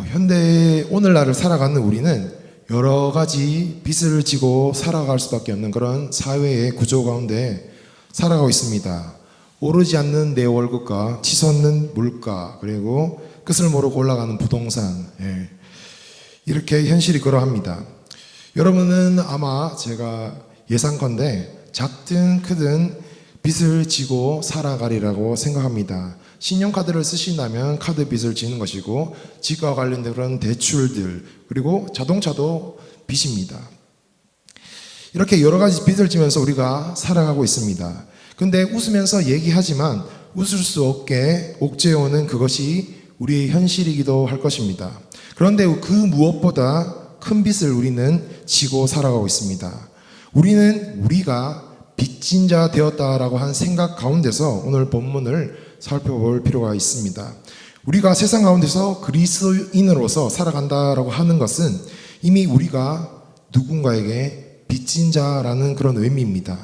현대 오늘날을 살아가는 우리는 여러 가지 빚을 지고 살아갈 수밖에 없는 그런 사회의 구조 가운데 살아가고 있습니다. 오르지 않는 내 월급과 치솟는 물가, 그리고 끝을 모르고 올라가는 부동산, 이렇게 현실이 그러합니다. 여러분은 아마 제가 예상컨대 작든 크든 빚을 지고 살아가리라고 생각합니다. 신용카드를 쓰신다면 카드 빚을 지는 것이고, 집과 관련된 그런 대출들, 그리고 자동차도 빚입니다. 이렇게 여러 가지 빚을 지면서 우리가 살아가고 있습니다. 근데 웃으면서 얘기하지만 웃을 수 없게 옥죄어오는 그것이 우리의 현실이기도 할 것입니다. 그런데 그 무엇보다 큰 빚을 우리는 지고 살아가고 있습니다. 우리가 빚진 자 되었다라고 한 생각 가운데서 오늘 본문을 살펴볼 필요가 있습니다. 우리가 세상 가운데서 그리스도인으로서 살아간다라고 하는 것은 이미 우리가 누군가에게 빚진 자라는 그런 의미입니다.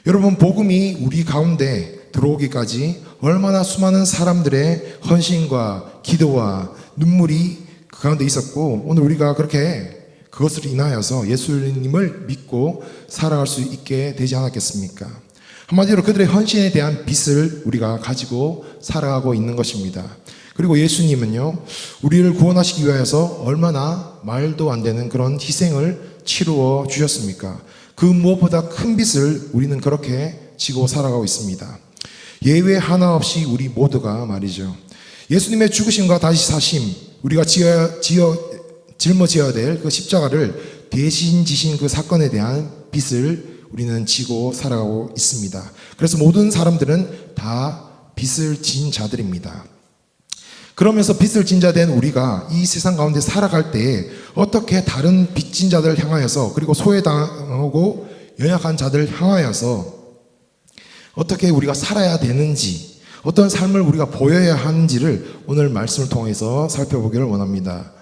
여러분, 복음이 우리 가운데 들어오기까지 얼마나 수많은 사람들의 헌신과 기도와 눈물이 그 가운데 있었고, 오늘 우리가 그렇게 그것을 인하여서 예수님을 믿고 살아갈 수 있게 되지 않았겠습니까? 한마디로 그들의 헌신에 대한 빚을 우리가 가지고 살아가고 있는 것입니다. 그리고 예수님은요, 우리를 구원하시기 위하여서 얼마나 말도 안 되는 그런 희생을 치루어 주셨습니까? 그 무엇보다 큰 빚을 우리는 그렇게 지고 살아가고 있습니다. 예외 하나 없이 우리 모두가 말이죠, 예수님의 죽으심과 다시 사심, 우리가 짊어져야 될 그 십자가를 대신 지신 그 사건에 대한 빚을 우리는 지고 살아가고 있습니다. 그래서 모든 사람들은 다 빚을 진 자들입니다. 그러면서 빚을 진 자 된 우리가 이 세상 가운데 살아갈 때에 어떻게 다른 빚진 자들을 향하여서, 그리고 소외당하고 연약한 자들을 향하여서 어떻게 우리가 살아야 되는지, 어떤 삶을 우리가 보여야 하는지를 오늘 말씀을 통해서 살펴보기를 원합니다.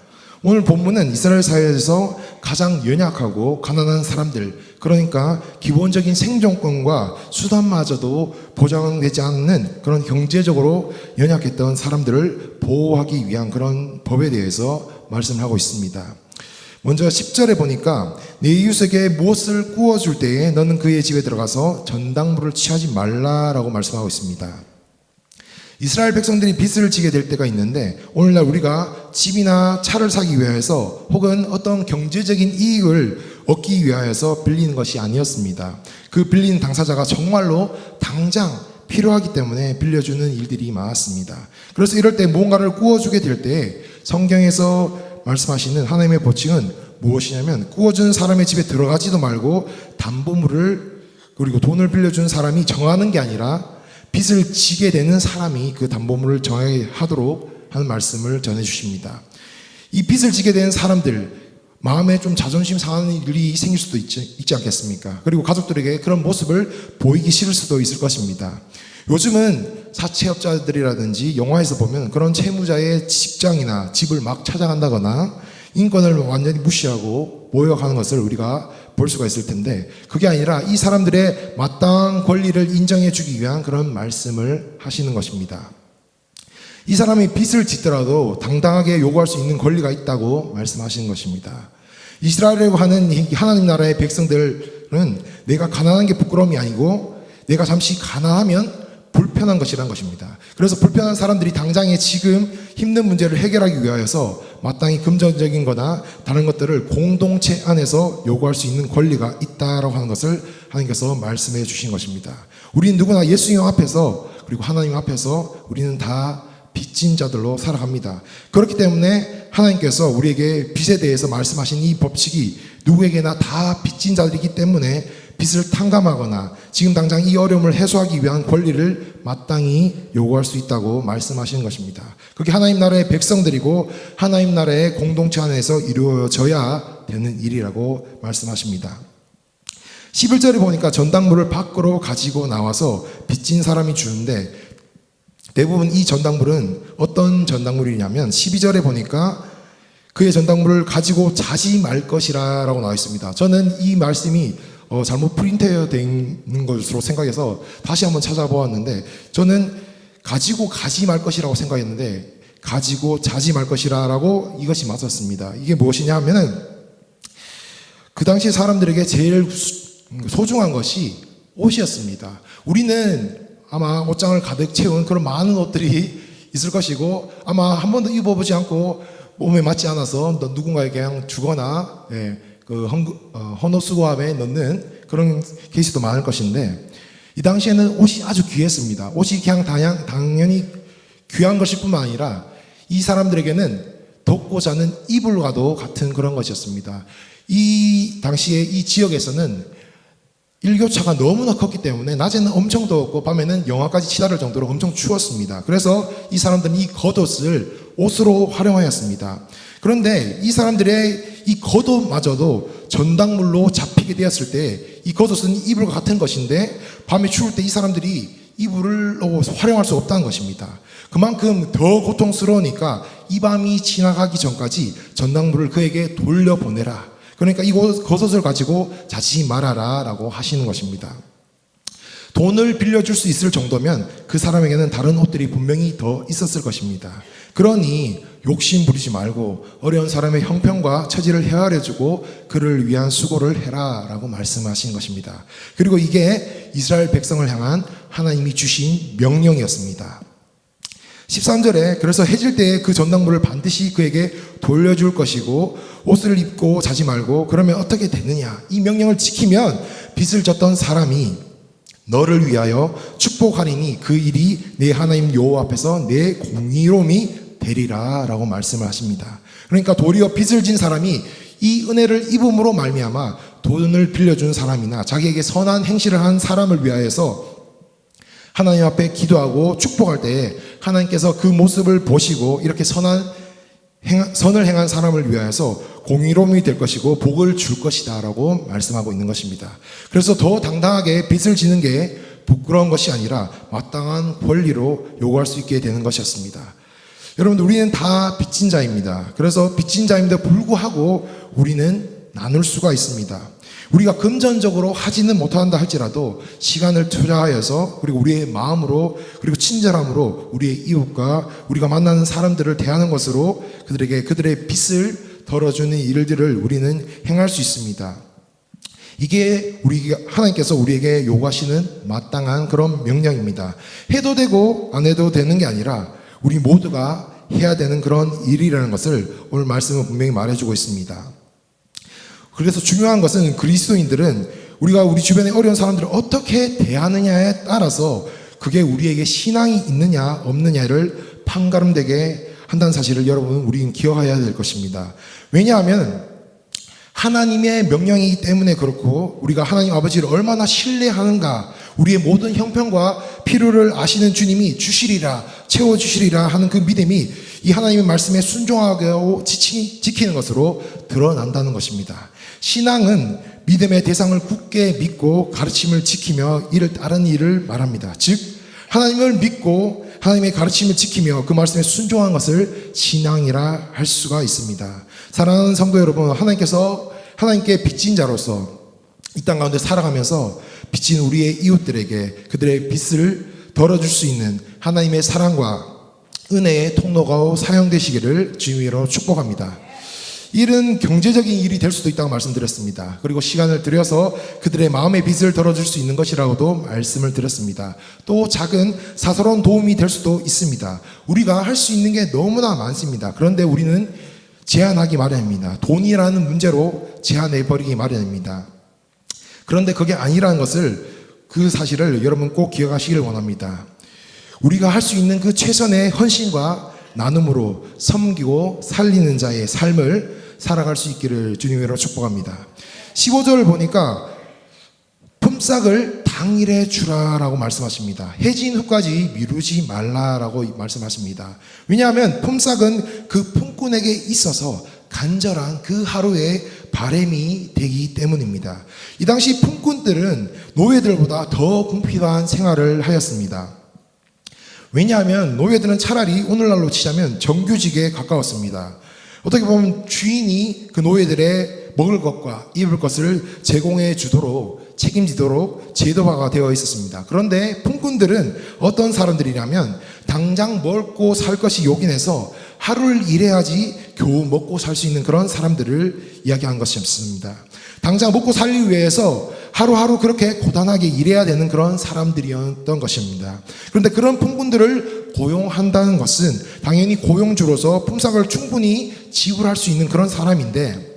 오늘 본문은 이스라엘 사회에서 가장 연약하고 가난한 사람들, 그러니까 기본적인 생존권과 수단마저도 보장되지 않는 그런 경제적으로 연약했던 사람들을 보호하기 위한 그런 법에 대해서 말씀을 하고 있습니다. 먼저 10절에 보니까 내 이웃에게 무엇을 구워줄 때에 너는 그의 집에 들어가서 전당물을 취하지 말라라고 말씀하고 있습니다. 이스라엘 백성들이 빚을 지게 될 때가 있는데, 오늘날 우리가 집이나 차를 사기 위해서 혹은 어떤 경제적인 이익을 얻기 위하여서 빌리는 것이 아니었습니다. 그 빌리는 당사자가 정말로 당장 필요하기 때문에 빌려주는 일들이 많았습니다. 그래서 이럴 때 무언가를 구워주게 될 때 성경에서 말씀하시는 하나님의 법칙은 무엇이냐면, 구워준 사람의 집에 들어가지도 말고 담보물을, 그리고 돈을 빌려준 사람이 정하는 게 아니라 빚을 지게 되는 사람이 그 담보물을 정하게 하도록 하는 말씀을 전해주십니다. 이 빚을 지게 되는 사람들, 마음에 좀 자존심 상하는 일이 생길 수도 있지 않겠습니까? 그리고 가족들에게 그런 모습을 보이기 싫을 수도 있을 것입니다. 요즘은 사채업자들이라든지 영화에서 보면 그런 채무자의 직장이나 집을 막 찾아간다거나 인권을 완전히 무시하고 모욕하는 것을 우리가 볼 수가 있을 텐데, 그게 아니라 이 사람들의 마땅한 권리를 인정해 주기 위한 그런 말씀을 하시는 것입니다. 이 사람이 빚을 짓더라도 당당하게 요구할 수 있는 권리가 있다고 말씀하시는 것입니다. 이스라엘이라고 하는 하나님 나라의 백성들은 내가 가난한 게 부끄러움이 아니고 내가 잠시 가난하면 불편한 것이란 것입니다. 그래서 불편한 사람들이 당장에 지금 힘든 문제를 해결하기 위하여서 마땅히 금전적인 거나 다른 것들을 공동체 안에서 요구할 수 있는 권리가 있다라고 하는 것을 하나님께서 말씀해 주신 것입니다. 우리는 누구나 예수님 앞에서, 그리고 하나님 앞에서 우리는 다 빚진 자들로 살아갑니다. 그렇기 때문에 하나님께서 우리에게 빚에 대해서 말씀하신 이 법칙이 누구에게나 다 빚진 자들이기 때문에 빚을 탕감하거나 지금 당장 이 어려움을 해소하기 위한 권리를 마땅히 요구할 수 있다고 말씀하시는 것입니다. 그게 하나님 나라의 백성들이고 하나님 나라의 공동체 안에서 이루어져야 되는 일이라고 말씀하십니다. 11절에 보니까 전당물을 밖으로 가지고 나와서 빚진 사람이 주는데, 대부분 이 전당물은 어떤 전당물이냐면 12절에 보니까 그의 전당물을 가지고 자지 말 것이라 라고 나와 있습니다. 저는 이 말씀이 잘못 프린트되어 있는 것으로 생각해서 다시 한번 찾아보았는데, 저는 가지고 가지 말 것이라고 생각했는데 가지고 자지 말 것이라 라고 이것이 맞았습니다. 이게 무엇이냐 하면은 그 당시 사람들에게 제일 소중한 것이 옷이었습니다. 우리는 아마 옷장을 가득 채운 그런 많은 옷들이 있을 것이고 아마 한 번도 입어보지 않고 몸에 맞지 않아서 누군가에게 그냥 주거나 그 헌옷수거함에 넣는 그런 케이스도 많을 것인데 이 당시에는 옷이 아주 귀했습니다. 옷이 그냥 당연히 귀한 것일 뿐만 아니라 이 사람들에게는 덮고 자는 이불과도 같은 그런 것이었습니다. 이 당시에 이 지역에서는 일교차가 너무나 컸기 때문에 낮에는 엄청 더웠고 밤에는 영하까지 치달을 정도로 엄청 추웠습니다. 그래서 이 사람들은 이 겉옷을 옷으로 활용하였습니다. 그런데 이 사람들의 이 겉옷마저도 전당물로 잡히게 되었을 때 이 겉옷은 이불과 같은 것인데 밤에 추울 때 이 사람들이 이불로 활용할 수 없다는 것입니다. 그만큼 더 고통스러우니까 이 밤이 지나가기 전까지 전당물을 그에게 돌려보내라. 그러니까 이 겉옷을 가지고 자지 말아라 라고 하시는 것입니다. 돈을 빌려줄 수 있을 정도면 그 사람에게는 다른 옷들이 분명히 더 있었을 것입니다. 그러니 욕심 부리지 말고 어려운 사람의 형편과 처지를 헤아려주고 그를 위한 수고를 해라 라고 말씀하신 것입니다. 그리고 이게 이스라엘 백성을 향한 하나님이 주신 명령이었습니다. 13절에 그래서 해질 때에 그 전당물을 반드시 그에게 돌려줄 것이고 옷을 입고 자지 말고 그러면 어떻게 되느냐, 이 명령을 지키면 빚을 졌던 사람이 너를 위하여 축복하리니 그 일이 내 하나님 여호와 앞에서 내 공의로움이 되리라 라고 말씀을 하십니다. 그러니까 도리어 빚을 진 사람이 이 은혜를 입음으로 말미암아 돈을 빌려준 사람이나 자기에게 선한 행실을 한 사람을 위하여서 하나님 앞에 기도하고 축복할 때에 하나님께서 그 모습을 보시고 이렇게 선을 행한 사람을 위하여서 공의로움이 될 것이고 복을 줄 것이다 라고 말씀하고 있는 것입니다. 그래서 더 당당하게 빚을 지는 게 부끄러운 것이 아니라 마땅한 권리로 요구할 수 있게 되는 것이었습니다. 여러분, 우리는 다 빚진 자입니다. 그래서 빚진 자임에도 불구하고 우리는 나눌 수가 있습니다. 우리가 금전적으로 하지는 못한다 할지라도 시간을 투자하여서 그리고 우리의 마음으로 그리고 친절함으로 우리의 이웃과 우리가 만나는 사람들을 대하는 것으로 그들에게 그들의 빚을 덜어주는 일들을 우리는 행할 수 있습니다. 이게 하나님께서 우리에게 요구하시는 마땅한 그런 명령입니다. 해도 되고 안 해도 되는 게 아니라 우리 모두가 해야 되는 그런 일이라는 것을 오늘 말씀은 분명히 말해주고 있습니다. 그래서 중요한 것은 그리스도인들은 우리가 우리 주변의 어려운 사람들을 어떻게 대하느냐에 따라서 그게 우리에게 신앙이 있느냐 없느냐를 판가름되게 한다는 사실을 여러분 우리는 기억해야 될 것입니다. 왜냐하면 하나님의 명령이기 때문에 그렇고 우리가 하나님 아버지를 얼마나 신뢰하는가, 우리의 모든 형편과 필요를 아시는 주님이 주시리라, 채워주시리라 하는 그 믿음이 이 하나님의 말씀에 순종하고 지키는 것으로 드러난다는 것입니다. 신앙은 믿음의 대상을 굳게 믿고 가르침을 지키며 이를 따르는 일을 말합니다. 즉 하나님을 믿고 하나님의 가르침을 지키며 그 말씀에 순종한 것을 신앙이라 할 수가 있습니다. 사랑하는 성도 여러분, 하나님께서 하나님께 빚진 자로서 이 땅 가운데 살아가면서 빚진 우리의 이웃들에게 그들의 빚을 덜어줄 수 있는 하나님의 사랑과 은혜의 통로가 사용되시기를 주님으로 축복합니다. 일은 경제적인 일이 될 수도 있다고 말씀드렸습니다. 그리고 시간을 들여서 그들의 마음의 빚을 덜어줄 수 있는 것이라고도 말씀을 드렸습니다. 또 작은 사소로운 도움이 될 수도 있습니다. 우리가 할 수 있는 게 너무나 많습니다. 그런데 우리는 제한하기 마련입니다. 돈이라는 문제로 제한해버리기 마련입니다. 그런데 그게 아니라는 것을, 그 사실을 여러분 꼭 기억하시길 원합니다. 우리가 할 수 있는 그 최선의 헌신과 나눔으로 섬기고 살리는 자의 삶을 살아갈 수 있기를 주님으로 축복합니다. 15절을 보니까 품삯을 당일에 주라라고 말씀하십니다. 해진 후까지 미루지 말라라고 말씀하십니다. 왜냐하면 품삯은 그 품꾼에게 있어서 간절한 그 하루의 바람이 되기 때문입니다. 이 당시 품꾼들은 노예들보다 더 궁핍한 생활을 하였습니다. 왜냐하면 노예들은 차라리 오늘날로 치자면 정규직에 가까웠습니다. 어떻게 보면 주인이 그 노예들의 먹을 것과 입을 것을 제공해 주도록 책임지도록 제도화가 되어 있었습니다. 그런데 품꾼들은 어떤 사람들이냐면 당장 먹고 살 것이 요긴해서 하루를 일해야지 겨우 먹고 살 수 있는 그런 사람들을 이야기한 것이었습니다. 당장 먹고 살기 위해서 하루하루 그렇게 고단하게 일해야 되는 그런 사람들이었던 것입니다. 그런데 그런 품꾼들을 고용한다는 것은 당연히 고용주로서 품삯을 충분히 지불할 수 있는 그런 사람인데,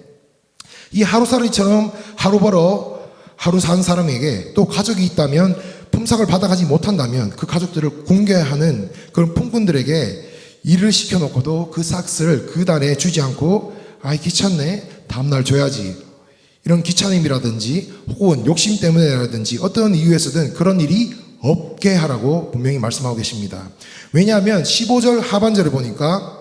이 하루살이처럼 하루 벌어 하루 산 사람에게 또 가족이 있다면 품삯을 받아가지 못한다면 그 가족들을 굶겨하는 그런 품꾼들에게 일을 시켜놓고도 그 삭스를 그 달에 주지 않고 아이 귀찮네 다음날 줘야지, 이런 귀차님이라든지 혹은 욕심 때문에라든지 어떤 이유에서든 그런 일이 없게 하라고 분명히 말씀하고 계십니다. 왜냐하면 15절 하반절을 보니까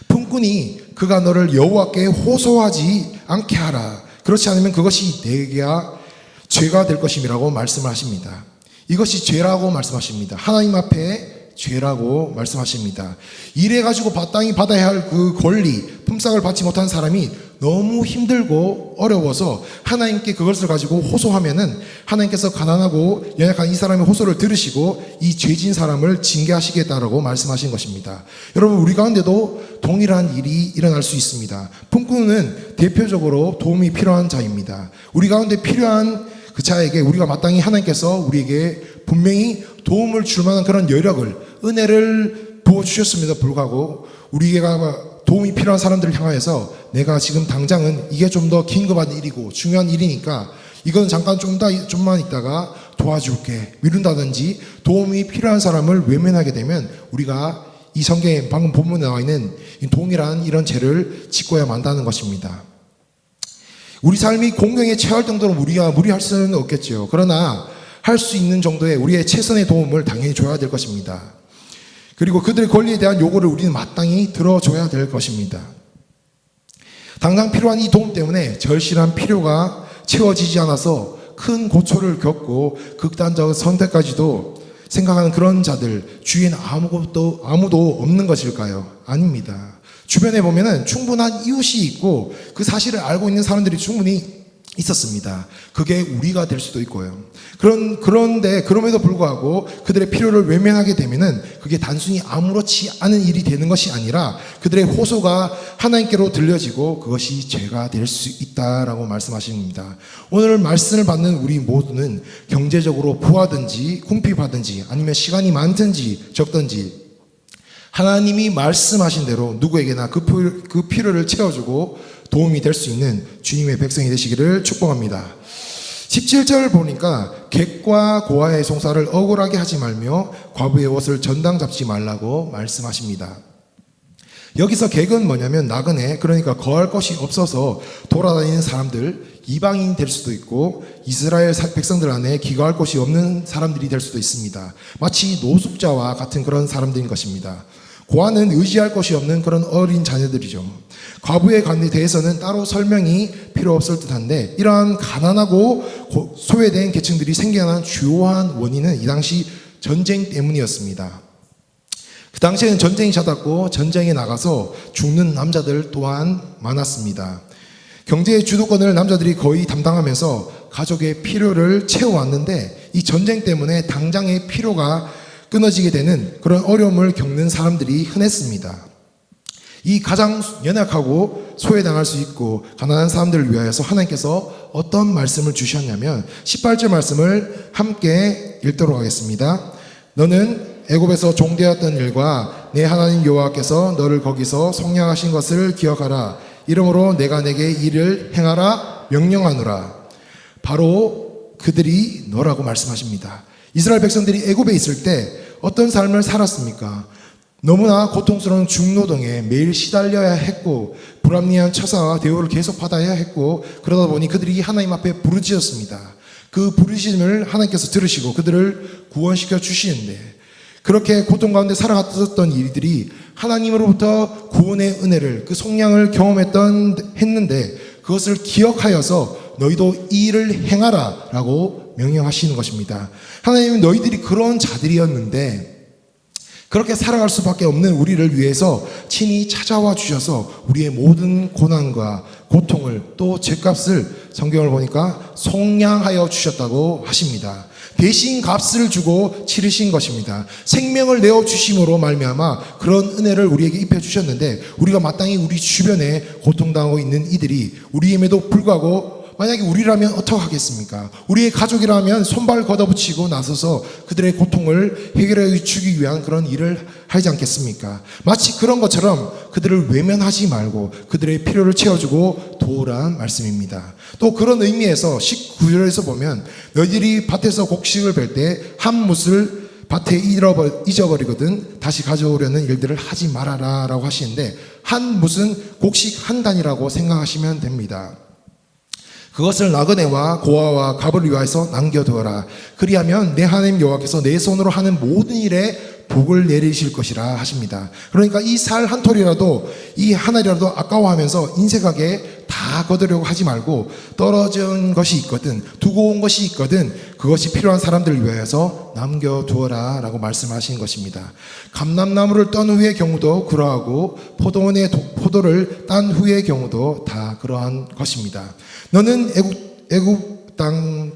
품꾼이 그가 너를 여호와께 호소하지 않게 하라, 그렇지 않으면 그것이 내게가 죄가 될 것임이라고 말씀을 하십니다. 이것이 죄라고 말씀하십니다. 하나님 앞에 죄라고 말씀하십니다. 일해가지고 마땅히 받아야 할 그 권리, 품삯을 받지 못한 사람이 너무 힘들고 어려워서 하나님께 그것을 가지고 호소하면은 하나님께서 가난하고 연약한 이 사람의 호소를 들으시고 이 죄진 사람을 징계하시겠다라고 말씀하신 것입니다. 여러분, 우리 가운데도 동일한 일이 일어날 수 있습니다. 품꾼은 대표적으로 도움이 필요한 자입니다. 우리 가운데 필요한 그 자에게 우리가 마땅히 하나님께서 우리에게 분명히 도움을 줄 만한 그런 여력을, 은혜를 부어주셨음에도 불구하고 우리가 도움이 필요한 사람들을 향하여서 내가 지금 당장은 이게 좀 더 긴급한 일이고 중요한 일이니까 이건 잠깐 좀만 있다가 도와줄게 미룬다든지 도움이 필요한 사람을 외면하게 되면 우리가 이 성경에 방금 본문에 나와 있는 동일한 이런 죄를 짓고야 만다는 것입니다. 우리 삶이 공경에 처할 정도로 우리가 무리할 수는 없겠죠. 그러나 할 수 있는 정도의 우리의 최선의 도움을 당연히 줘야 될 것입니다. 그리고 그들의 권리에 대한 요구를 우리는 마땅히 들어줘야 될 것입니다. 당장 필요한 이 도움 때문에 절실한 필요가 채워지지 않아서 큰 고초를 겪고 극단적 선택까지도 생각하는 그런 자들, 주위에는 아무도 없는 것일까요? 아닙니다. 주변에 보면은 충분한 이웃이 있고 그 사실을 알고 있는 사람들이 충분히 있었습니다. 그게 우리가 될 수도 있고요. 그런데 그럼에도 불구하고 그들의 필요를 외면하게 되면은 그게 단순히 아무렇지 않은 일이 되는 것이 아니라 그들의 호소가 하나님께로 들려지고 그것이 죄가 될 수 있다라고 말씀하십니다. 오늘 말씀을 받는 우리 모두는 경제적으로 부하든지 궁핍하든지 아니면 시간이 많든지 적든지 하나님이 말씀하신 대로 누구에게나 그 필요를 채워주고 도움이 될 수 있는 주님의 백성이 되시기를 축복합니다. 17절 보니까 객과 고아의 송사를 억울하게 하지 말며 과부의 옷을 전당 잡지 말라고 말씀하십니다. 여기서 객은 뭐냐면 나그네, 그러니까 거할 것이 없어서 돌아다니는 사람들, 이방인이 될 수도 있고 이스라엘 백성들 안에 기거할 곳이 없는 사람들이 될 수도 있습니다. 마치 노숙자와 같은 그런 사람들인 것입니다. 고아는 의지할 것이 없는 그런 어린 자녀들이죠. 과부에 대해서는 따로 설명이 필요 없을 듯한데 이러한 가난하고 소외된 계층들이 생겨난 주요한 원인은 이 당시 전쟁 때문이었습니다. 그 당시에는 전쟁이 잦았고 전쟁에 나가서 죽는 남자들 또한 많았습니다. 경제의 주도권을 남자들이 거의 담당하면서 가족의 필요를 채워왔는데 이 전쟁 때문에 당장의 필요가 끊어지게 되는 그런 어려움을 겪는 사람들이 흔했습니다. 이 가장 연약하고 소외당할 수 있고 가난한 사람들을 위하여서 하나님께서 어떤 말씀을 주셨냐면 18절 말씀을 함께 읽도록 하겠습니다. 너는 애굽에서 종되었던 일과 내 하나님 여호와께서 너를 거기서 속량하신 것을 기억하라. 이러므로 내가 내게 이를 행하라 명령하노라. 바로 그들이 너라고 말씀하십니다. 이스라엘 백성들이 애굽에 있을 때 어떤 삶을 살았습니까? 너무나 고통스러운 중노동에 매일 시달려야 했고 불합리한 처사와 대우를 계속 받아야 했고 그러다 보니 그들이 하나님 앞에 부르짖었습니다. 그 부르짖음을 하나님께서 들으시고 그들을 구원시켜 주시는데 그렇게 고통 가운데 살아갔던 일들이 하나님으로부터 구원의 은혜를 그 속량을 했는데 그것을 기억하여서 너희도 이 일을 행하라 라고 명령하시는 것입니다. 하나님은 너희들이 그런 자들이었는데 그렇게 살아갈 수밖에 없는 우리를 위해서 친히 찾아와 주셔서 우리의 모든 고난과 고통을 또 죄값을 성경을 보니까 속량하여 주셨다고 하십니다. 대신 값을 주고 치르신 것입니다. 생명을 내어 주심으로 말미암아 그런 은혜를 우리에게 입혀 주셨는데, 우리가 마땅히 우리 주변에 고통당하고 있는 이들이 우리임에도 불구하고 만약에 우리라면 어떡하겠습니까? 우리의 가족이라면 손발 걷어붙이고 나서서 그들의 고통을 해결해 주기 위한 그런 일을 하지 않겠습니까? 마치 그런 것처럼 그들을 외면하지 말고 그들의 필요를 채워주고 도우라는 말씀입니다. 또 그런 의미에서 19절에서 보면 너희들이 밭에서 곡식을 벨 때 한 뭇을 밭에 잊어버리거든 다시 가져오려는 일들을 하지 말아라 라고 하시는데, 한 뭇은 곡식 한 단이라고 생각하시면 됩니다. 그것을 나그네와 고아와 갑을 위하여서 남겨두어라. 그리하면 내 하나님 여호와께서 내 손으로 하는 모든 일에 복을 내리실 것이라 하십니다. 그러니까 이 살 한 톨이라도, 이 하나라도 아까워하면서 인색하게 다 거두려고 하지 말고, 떨어진 것이 있거든, 두고 온 것이 있거든 그것이 필요한 사람들을 위하여서 남겨두어라 라고 말씀하신 것입니다. 감람나무를 떤 후의 경우도 그러하고 포도원의 포도를 딴 후의 경우도 다 그러한 것입니다. 너는 애굽 땅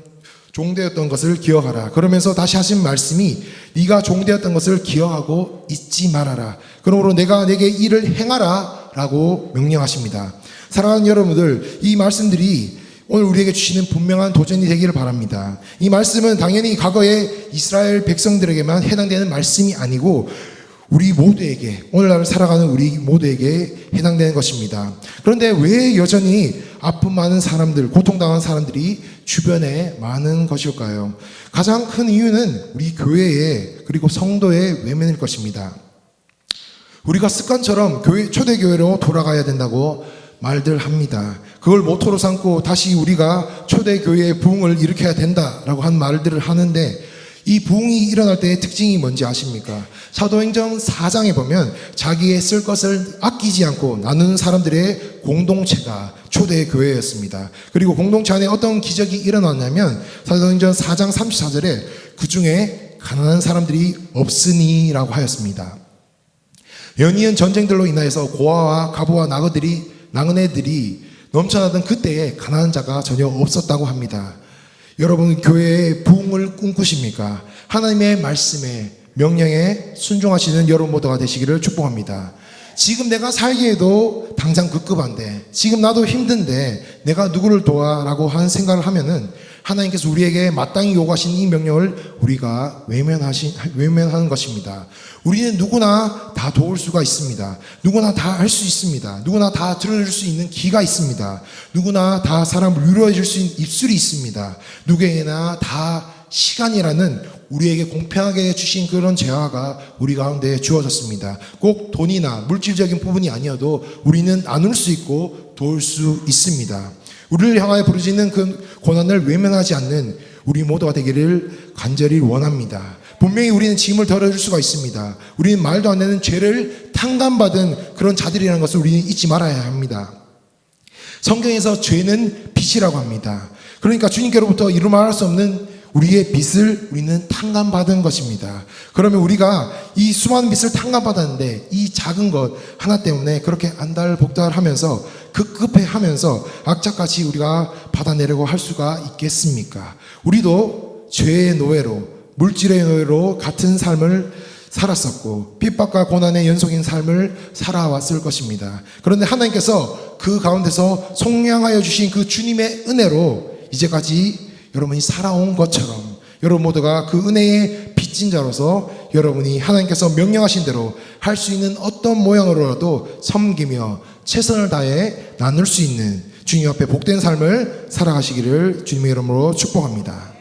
종되었던 것을 기억하라. 그러면서 다시 하신 말씀이 네가 종되었던 것을 기억하고 잊지 말아라. 그러므로 내가 내게 일을 행하라 라고 명령하십니다. 사랑하는 여러분들, 이 말씀들이 오늘 우리에게 주시는 분명한 도전이 되기를 바랍니다. 이 말씀은 당연히 과거의 이스라엘 백성들에게만 해당되는 말씀이 아니고 우리 모두에게, 오늘날 살아가는 우리 모두에게 해당되는 것입니다. 그런데 왜 여전히 아픔 많은 사람들, 고통당한 사람들이 주변에 많은 것일까요? 가장 큰 이유는 우리 교회의, 그리고 성도의 외면일 것입니다. 우리가 습관처럼 초대교회로 돌아가야 된다고 말들 합니다. 그걸 모토로 삼고 다시 우리가 초대교회의 부흥을 일으켜야 된다라고 한 말들을 하는데, 이 부흥이 일어날 때의 특징이 뭔지 아십니까? 사도행전 4장에 보면 자기의 쓸 것을 아끼지 않고 나누는 사람들의 공동체가 초대교회였습니다. 그리고 공동체 안에 어떤 기적이 일어났냐면 사도행전 4장 34절에 그 중에 가난한 사람들이 없으니 라고 하였습니다. 연이은 전쟁들로 인하여서 고아와 가부와 나그네들이 넘쳐나던 그때에 가난한 자가 전혀 없었다고 합니다. 여러분, 교회의 부흥을 꿈꾸십니까? 하나님의 말씀에, 명령에 순종하시는 여러분 모두가 되시기를 축복합니다. 지금 내가 살기에도 당장 급급한데, 지금 나도 힘든데 내가 누구를 도와? 라고 하는 생각을 하면은 하나님께서 우리에게 마땅히 요구하신 이 명령을 우리가 외면하는 것입니다. 우리는 누구나 다 도울 수가 있습니다. 누구나 다 할 수 있습니다. 누구나 다 들어줄 수 있는 귀가 있습니다. 누구나 다 사람을 위로해 줄 수 있는 입술이 있습니다. 누구에게나 다 시간이라는 우리에게 공평하게 주신 그런 재화가 우리 가운데 주어졌습니다. 꼭 돈이나 물질적인 부분이 아니어도 우리는 나눌 수 있고 도울 수 있습니다. 우리를 향하여 부르짖는 그 고난을 외면하지 않는 우리 모두가 되기를 간절히 원합니다. 분명히 우리는 짐을 덜어줄 수가 있습니다. 우리는 말도 안 되는 죄를 탕감받은 그런 자들이라는 것을 우리는 잊지 말아야 합니다. 성경에서 죄는 빚이라고 합니다. 그러니까 주님께로부터 이루 말할 수 없는 우리의 빚을 우리는 탕감받은 것입니다. 그러면 우리가 이 수많은 빚을 탕감받았는데 이 작은 것 하나 때문에 그렇게 안달복달하면서 급급해하면서 악착같이 우리가 받아내려고 할 수가 있겠습니까? 우리도 죄의 노예로, 물질의 노예로 같은 삶을 살았었고 핍박과 고난의 연속인 삶을 살아왔을 것입니다. 그런데 하나님께서 그 가운데서 속량하여 주신 그 주님의 은혜로 이제까지 여러분이 살아온 것처럼 여러분 모두가 그 은혜의 빚진 자로서 여러분이 하나님께서 명령하신 대로 할 수 있는 어떤 모양으로라도 섬기며 최선을 다해 나눌 수 있는 주님 앞에 복된 삶을 살아가시기를 주님의 이름으로 축복합니다.